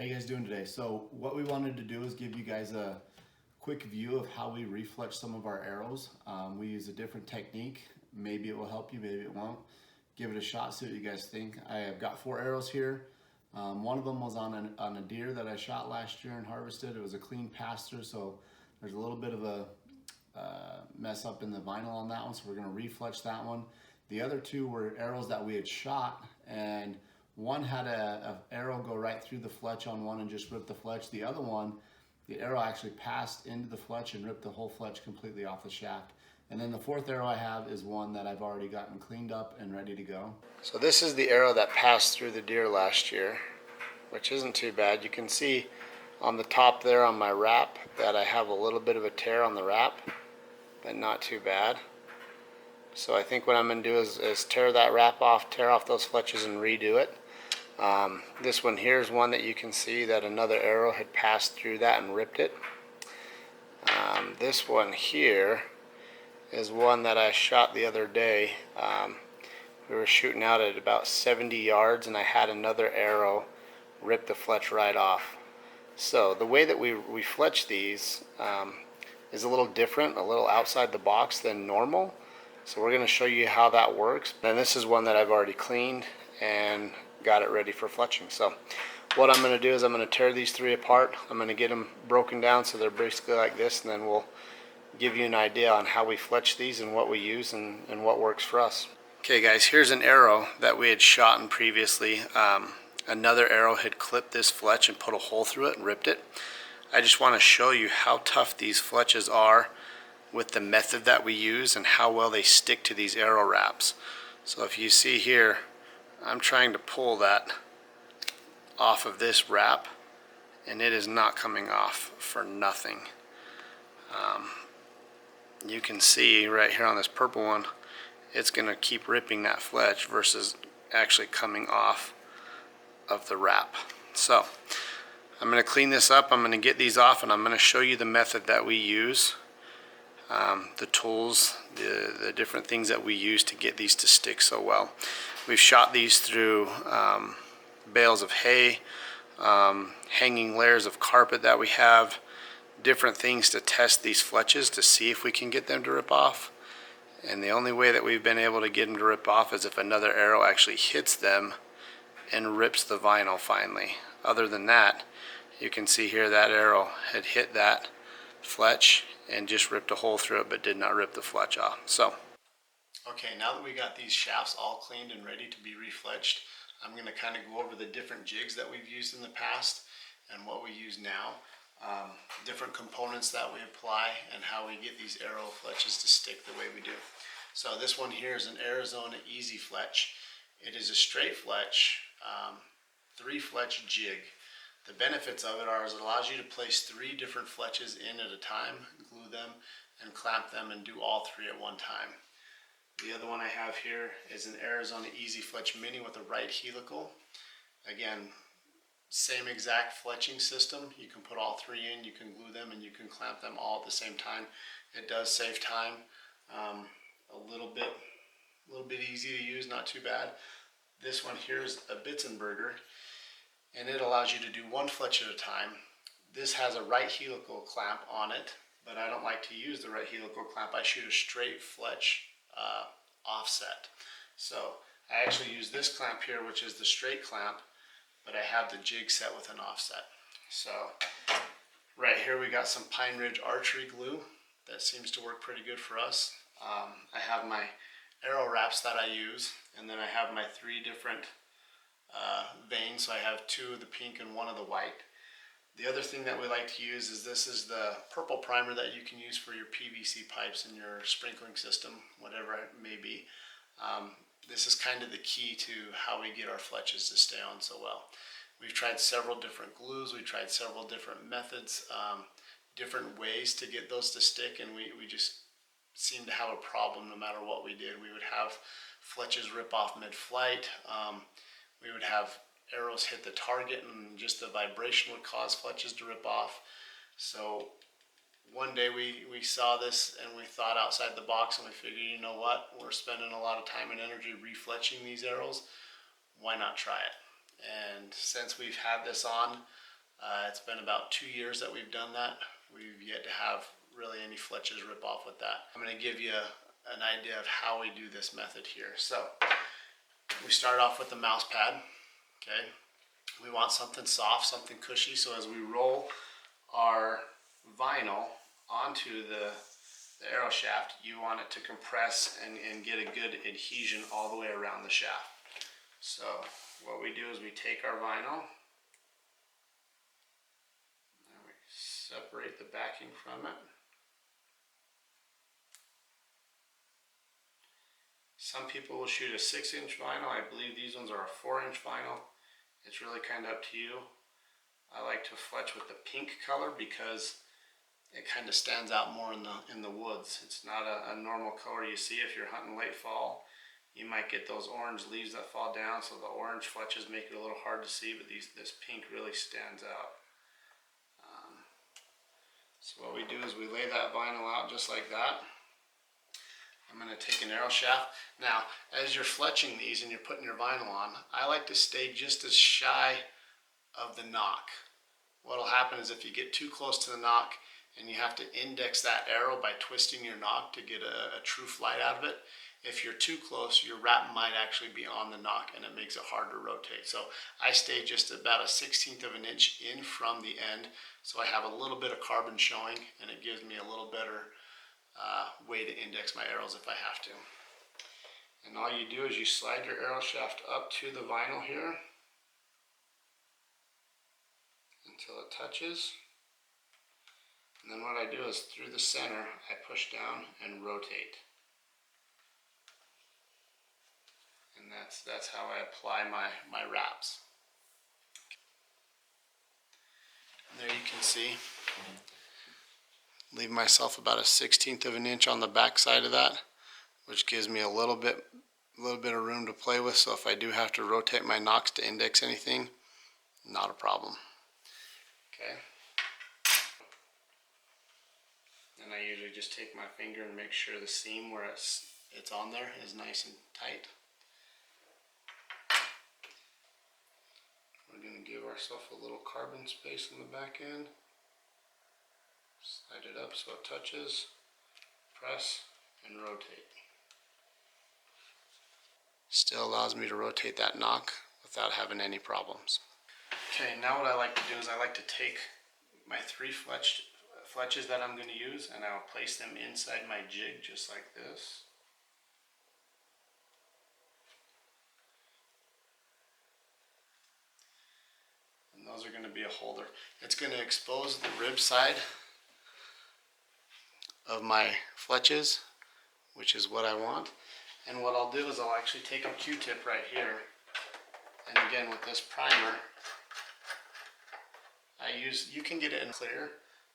How you guys doing today? So what we wanted to do is give you guys a quick view of how we refletch some of our arrows. We use a different technique. Maybe it will help you, maybe it won't. Give it a shot, see what you guys think. I have got 4 arrows here. One of them was on a deer that I shot last year and harvested. It was a clean pass through, so there's a little bit of a mess up in the vinyl on that one, so we're gonna refletch that one. The other 2 were arrows that we had shot, and one had a arrow go right through the fletch on one and just rip the fletch. The other one, the arrow actually passed into the fletch and ripped the whole fletch completely off the shaft. And then the 4th arrow I have is one that I've already gotten cleaned up and ready to go. So this is the arrow that passed through the deer last year, which isn't too bad. You can see on the top there on my wrap that I have a little bit of a tear on the wrap, but not too bad. So I think what I'm going to do is tear that wrap off, tear off those fletches and redo it. This one here is one that you can see that another arrow had passed through that and ripped it. This one here is one that I shot the other day. We were shooting out at about 70 yards and I had another arrow rip the fletch right off. So the way that we fletch these is a little different, a little outside the box than normal. So we're going to show you how that works. And this is one that I've already cleaned and got it ready for fletching. So what I'm going to do is I'm going to tear these 3 apart. I'm going to get them broken down so they're basically like this, and then we'll give you an idea on how we fletch these and what we use and what works for us. Okay guys, here's an arrow that we had shot in previously. Another arrow had clipped this fletch and put a hole through it and ripped it. I just want to show you how tough these fletches are with the method that we use and how well they stick to these arrow wraps. So if you see here, I'm trying to pull that off of this wrap and it is not coming off for nothing. You can see right here on this purple one, it's going to keep ripping that fletch versus actually coming off of the wrap. So I'm going to clean this up, I'm going to get these off, and I'm going to show you the method that we use, the tools, the different things that we use to get these to stick so well. We've shot these through bales of hay, hanging layers of carpet that we have, different things to test these fletches to see if we can get them to rip off. And the only way that we've been able to get them to rip off is if another arrow actually hits them and rips the vinyl finally. Other than that, you can see here that arrow had hit that fletch and just ripped a hole through it, but did not rip the fletch off. So, okay, now that we got these shafts all cleaned and ready to be refletched, I'm going to kind of go over the different jigs that we've used in the past and what we use now. Different components that we apply and how we get these arrow fletches to stick the way we do. So this one here is an Arizona Easy Fletch. It is a straight fletch, 3 fletch jig. The benefits of it are is it allows you to place 3 different fletches in at a time, glue them and clamp them and do all 3 at one time. The other one I have here is an Arizona Easy Fletch Mini with a right helical. Again, same exact fletching system. You can put all 3 in, you can glue them, and you can clamp them all at the same time. It does save time. A little bit easy to use, not too bad. This one here is a Bitzenberger, and it allows you to do 1 fletch at a time. This has a right helical clamp on it, but I don't like to use the right helical clamp. I shoot a straight fletch offset. So I actually use this clamp here, which is the straight clamp, but I have the jig set with an offset. So right here we got some Pine Ridge archery glue that seems to work pretty good for us. I have my arrow wraps that I use, and then I have my 3 different veins. So I have 2 of the pink and 1 of the white. The other thing that we like to use is this is the purple primer that you can use for your PVC pipes in your sprinkling system, whatever it may be. This is kind of the key to how we get our fletches to stay on so well. We've tried several different glues, we tried several different methods, different ways to get those to stick, and we just seemed to have a problem no matter what we did. We would have fletches rip off mid-flight, we would have arrows hit the target and just the vibration would cause fletches to rip off. So one day we saw this and we thought outside the box, and we figured, you know what, we're spending a lot of time and energy refletching these arrows, why not try it? And since we've had this on It's been about 2 years that we've done that. We've yet to have really any fletches rip off with that. I'm going to give you an idea of how we do this method here. So we start off with the mouse pad. Okay, we want something soft, something cushy, so as we roll our vinyl onto the arrow shaft, you want it to compress and get a good adhesion all the way around the shaft. So what we do is we take our vinyl and we separate the backing from it. Some people will shoot a 6-inch vinyl. I believe these ones are a 4-inch vinyl. It's really kind of up to you. I like to fletch with the pink color because it kind of stands out more in the woods. It's not a normal color you see if you're hunting late fall. You might get those orange leaves that fall down, so the orange fletches make it a little hard to see, but this pink really stands out. So what we do is we lay that vinyl out just like that. I'm going to take an arrow shaft. Now, as you're fletching these and you're putting your vinyl on, I like to stay just as shy of the knock. What will happen is if you get too close to the knock and you have to index that arrow by twisting your knock to get a true flight out of it, if you're too close, your wrap might actually be on the knock and it makes it hard to rotate. So I stay just about a 1/16 of an inch in from the end, so I have a little bit of carbon showing and it gives me a little better way to index my arrows if I have to. And all you do is you slide your arrow shaft up to the vinyl here until it touches. And then what I do is through the center, I push down and rotate. And that's how I apply my wraps. And there you can see, leave myself about a 1/16 of an inch on the back side of that, which gives me a little bit of room to play with. So if I do have to rotate my nocks to index anything, not a problem. Okay. And I usually just take my finger and make sure the seam where it's on there is nice and tight. We're going to give ourselves a little carbon space on the back end. Slide it up so it touches, press, and rotate. Still allows me to rotate that knock without having any problems. Okay, now what I like to do is I like to take my 3 fletches that I'm going to use and I'll place them inside my jig just like this. And those are going to be a holder. It's going to expose the rib side of my fletches, which is what I want. And what I'll do is I'll actually take a Q-tip right here, and again with this primer, you can get it in clear,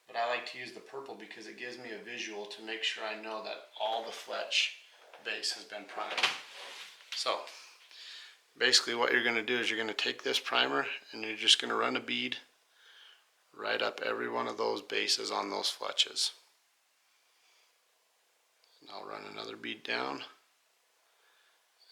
but I like to use the purple because it gives me a visual to make sure I know that all the fletch base has been primed. So basically what you're going to do is you're going to take this primer and you're just going to run a bead right up every one of those bases on those fletches. And I'll run another bead down,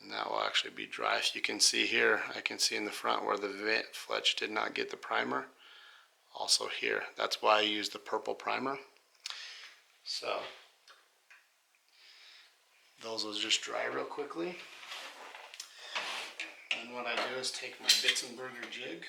and that will actually be dry. If you can see here, I can see in the front where the fletch did not get the primer. Also here, that's why I use the purple primer. So those will just dry real quickly. And what I do is take my Bitzenberger jig,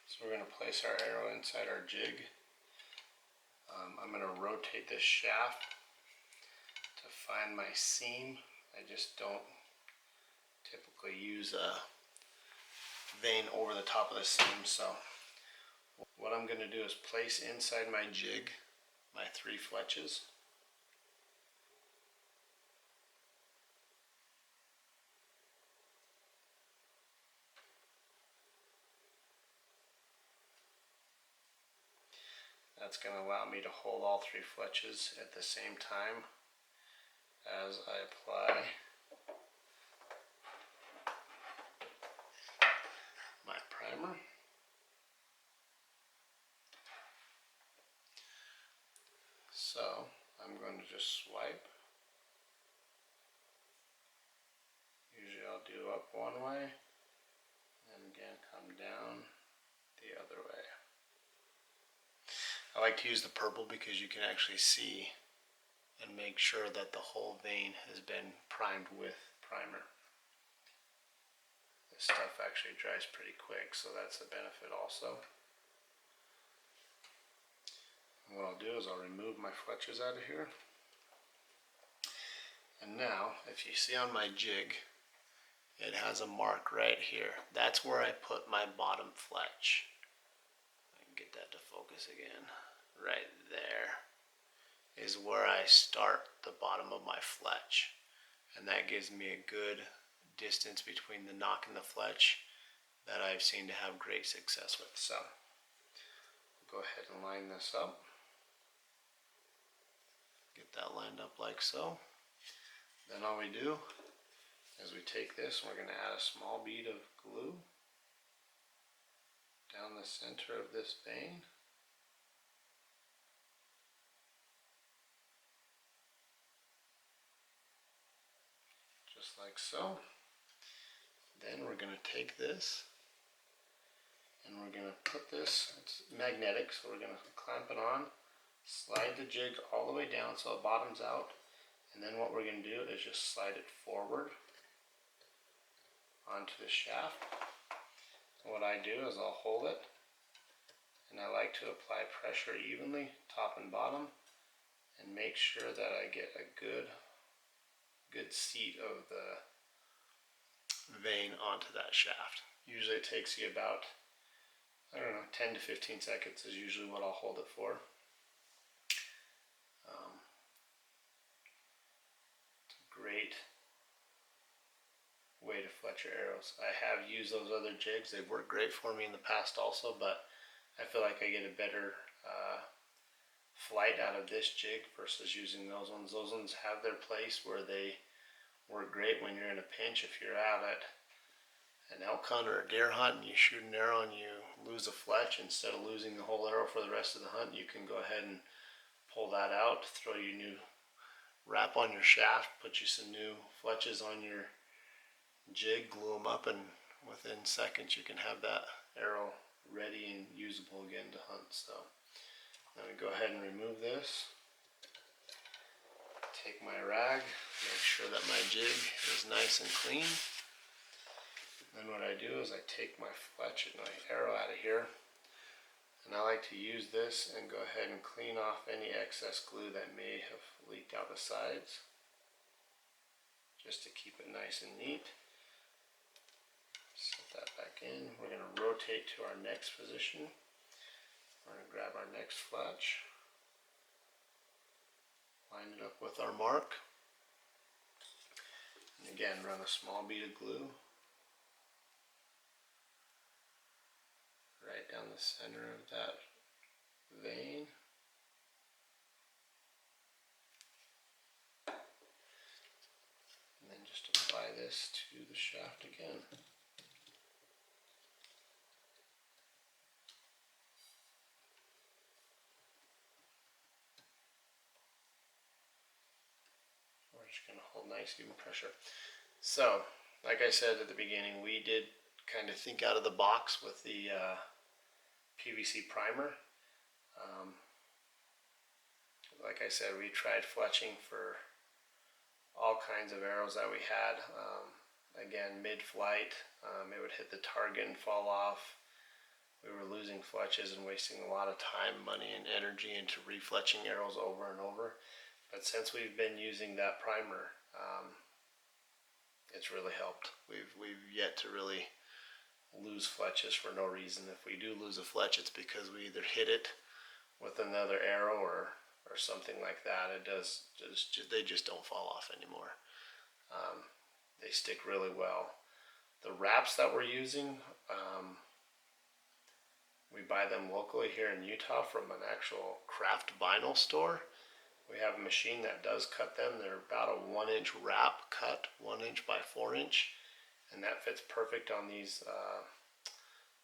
so we're going to place our arrow inside our jig. I'm going to rotate this shaft to find my seam. I just don't typically use a vein over the top of the seam. So what I'm going to do is place inside my jig my 3 fletches. That's going to allow me to hold all 3 fletches at the same time as I apply my primer. So just swipe. Usually I'll do up one way and again come down the other way. I like to use the purple because you can actually see and make sure that the whole vein has been primed with primer. This stuff actually dries pretty quick, so that's a benefit also. And what I'll do is I'll remove my fletches out of here. And now, if you see on my jig, it has a mark right here. That's where I put my bottom fletch. I can get that to focus again. Right there is where I start the bottom of my fletch. And that gives me a good distance between the knock and the fletch that I've seen to have great success with. So, go ahead and line this up. Get that lined up like so. Then all we do is we take this and we're going to add a small bead of glue down the center of this vein. Just like so. Then we're going to take this and we're going to put this, it's magnetic, so we're going to clamp it on, slide the jig all the way down so it bottoms out, and then what we're going to do is just slide it forward onto the shaft. And what I do is I'll hold it, and I like to apply pressure evenly, top and bottom, and make sure that I get a good seat of the vein onto that shaft. Usually it takes you about, I don't know, 10 to 15 seconds is usually what I'll hold it for. It's a great way to fletch your arrows. I have used those other jigs. They've worked great for me in the past also, but I feel like I get a better flight out of this jig versus using those ones. Those ones have their place where they work great when you're in a pinch. If you're out at an elk hunt or a deer hunt and you shoot an arrow and you lose a fletch, instead of losing the whole arrow for the rest of the hunt, you can go ahead and pull that out, throw your new wrap on your shaft, put you some new fletches on your jig, glue them up, and within seconds you can have that arrow ready and usable again to hunt. So I'm going to go ahead and remove this. Take my rag, make sure that my jig is nice and clean. Then what I do is I take my fletch and my arrow out of here, and I like to use this and go ahead and clean off any excess glue that may have leaked out the sides, just to keep it nice and neat. Set that back in. We're going to rotate to our next position. We're going to grab our next fletch, line it up with our mark, and again run a small bead of glue right down the center of that vein. And then just apply this to the shaft again. We're just going to hold nice even pressure. So, like I said at the beginning, we did kind of think out of the box with the PVC primer. Like I said, we tried fletching for all kinds of arrows that we had. Again, mid-flight, it would hit the target and fall off. We were losing fletches and wasting a lot of time, money, and energy into refletching arrows over and over. But since we've been using that primer, it's really helped. We've yet to really lose fletches for no reason. If we do lose a fletch, it's because we either hit it with another arrow or something like that. They just don't fall off anymore. They stick really well. The wraps that we're using, we buy them locally here in Utah from an actual craft vinyl store. We have a machine that does cut them. They're about a 1-inch wrap cut, 1 inch by 4 inch, and that fits perfect on these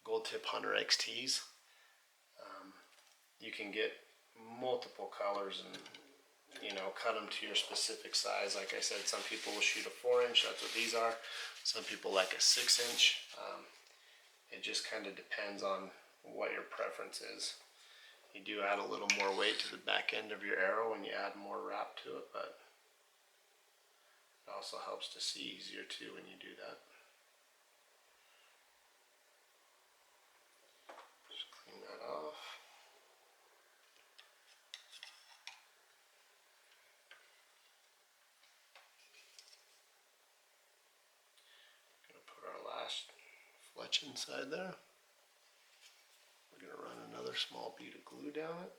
Gold Tip Hunter XTs. You can get multiple colors and cut them to your specific size. Like I said, some people will shoot a 4-inch, that's what these are. Some people like a 6-inch. It just kind of depends on what your preference is. You do add a little more weight to the back end of your arrow when you add more wrap to it, but it also helps to see easier too when you do that. Just clean that off. Gonna put our last fletch inside there. We're going to run another small bead of glue down it.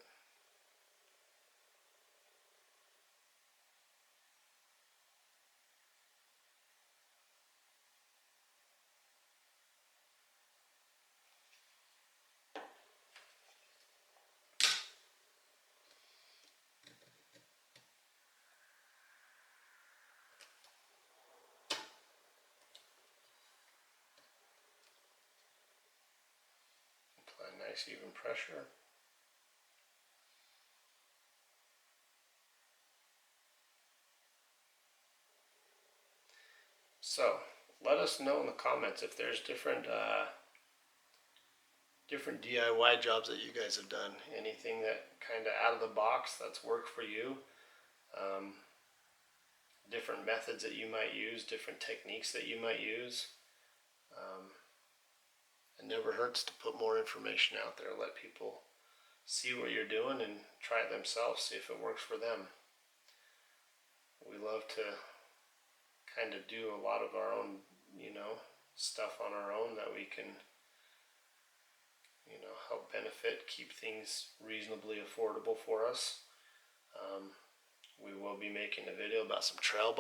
Apply nice even pressure. So let us know in the comments if there's different DIY jobs that you guys have done. Anything that kind of out of the box that's worked for you. Different methods that you might use, different techniques that you might use. It never hurts to put more information out there. Let people see what you're doing and try it themselves, see if it works for them. We love to kind of do a lot of our own, stuff on our own that we can, help benefit, keep things reasonably affordable for us. We will be making a video about some trail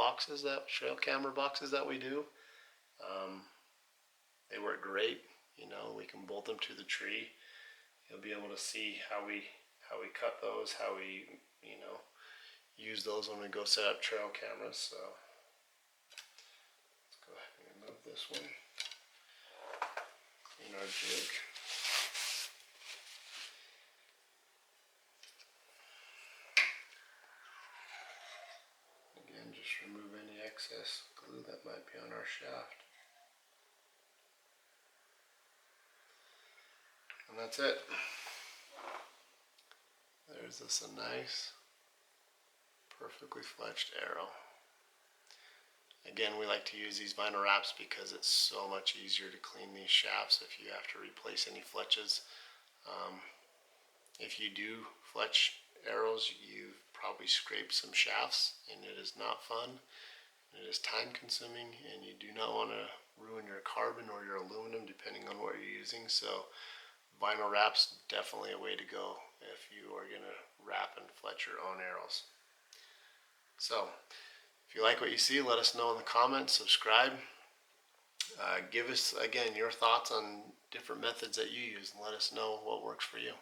camera boxes that we do. They work great. We can bolt them to the tree. You'll be able to see how we cut those, how we use those when we go set up trail cameras. So let's go ahead and remove this one. Clean our jig. Again, just remove any excess glue that might be on our shaft. And that's it. There's a nice, perfectly fletched arrow. Again, we like to use these vinyl wraps because it's so much easier to clean these shafts if you have to replace any fletches. If you do fletch arrows, you've probably scraped some shafts, and it is not fun. It is time consuming, and you do not want to ruin your carbon or your aluminum depending on what you're using. So vinyl wrap's definitely a way to go if you are going to wrap and fletch your own arrows. So if you like what you see, let us know in the comments, subscribe. Give us, again, your thoughts on different methods that you use, and let us know what works for you.